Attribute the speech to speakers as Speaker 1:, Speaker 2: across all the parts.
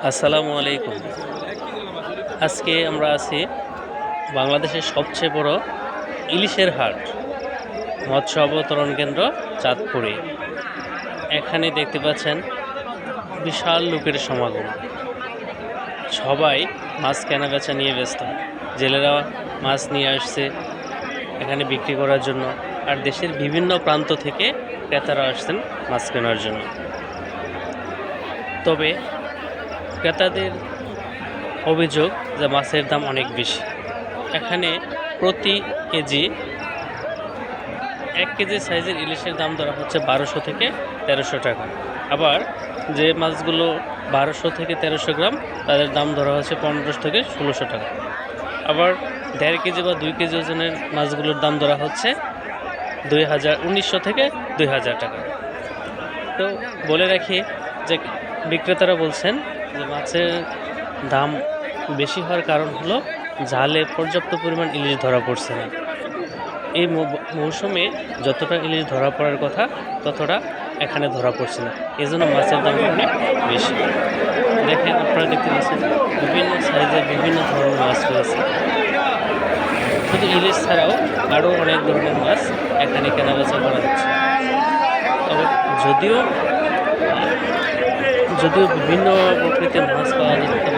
Speaker 1: আসসালামু আলাইকুম। আজকে আমরা আছি বাংলাদেশের সবচেয়ে বড় ইলিশের হাট, মৎস্য অবতরণ কেন্দ্র চাঁদপুরে। এখানে দেখতে পাচ্ছেন বিশাল লোকের সমাগম। সবাই মাছ কেনাবেচা নিয়ে ব্যস্ত। জেলেরা মাছ নিয়ে আসছে এখানে বিক্রি করার জন্য, আর দেশের বিভিন্ন প্রান্ত থেকে ক্রেতারা আসছেন মাছ কেনার জন্য। তবে ক্রেতাদের অভিযোগ যে মাছের দাম অনেক বেশি। এখানে প্রতি কেজি 1 কেজি সাইজের ইলিশের দাম ধরা হচ্ছে 1200 থেকে 1300 টাকা। আবার যে মাছগুলো 1200 থেকে 1300 গ্রাম তাদের দাম ধরা হচ্ছে 1500 থেকে 1600 টাকা। আবার 1.5 কেজি বা 2 কেজি ওজনের মাছগুলোর দাম ধরা হচ্ছে 1900 থেকে 2000 টাকা। তো বলে রাখি যে বিক্রেতারা বলছেন যে মাছের দাম বেশি হওয়ার কারণ হলো জালে পর্যাপ্ত পরিমাণ ইলিশ ধরা পড়ছে না। এই মৌসুমে যতটা ইলিশ ধরা পড়ার কথা ততটা এখানে ধরা পড়ছে না, এজন্য মাছের দাম অনেক বেশি। দেখেন, আপনারা দেখতে পাচ্ছেন বিভিন্ন সাইজের বিভিন্ন ধরনের মাছ রয়েছে। শুধু ইলিশ ছাড়াও আরও অনেক ধরনের মাছ এখানে কেনাবেচা করা হচ্ছে। তবে যদিও বিভিন্ন প্রকৃতির মাছ পাওয়া যাচ্ছে,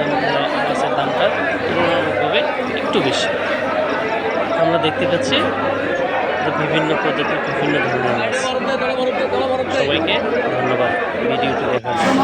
Speaker 1: মাছের দামটা তুলনামূলকভাবে একটু বেশি। আমরা দেখতে পাচ্ছি যে বিভিন্ন প্রজাতির বিভিন্ন ধরনের মাছ। সবাইকে ধন্যবাদ ভিডিওটি দেখার জন্য।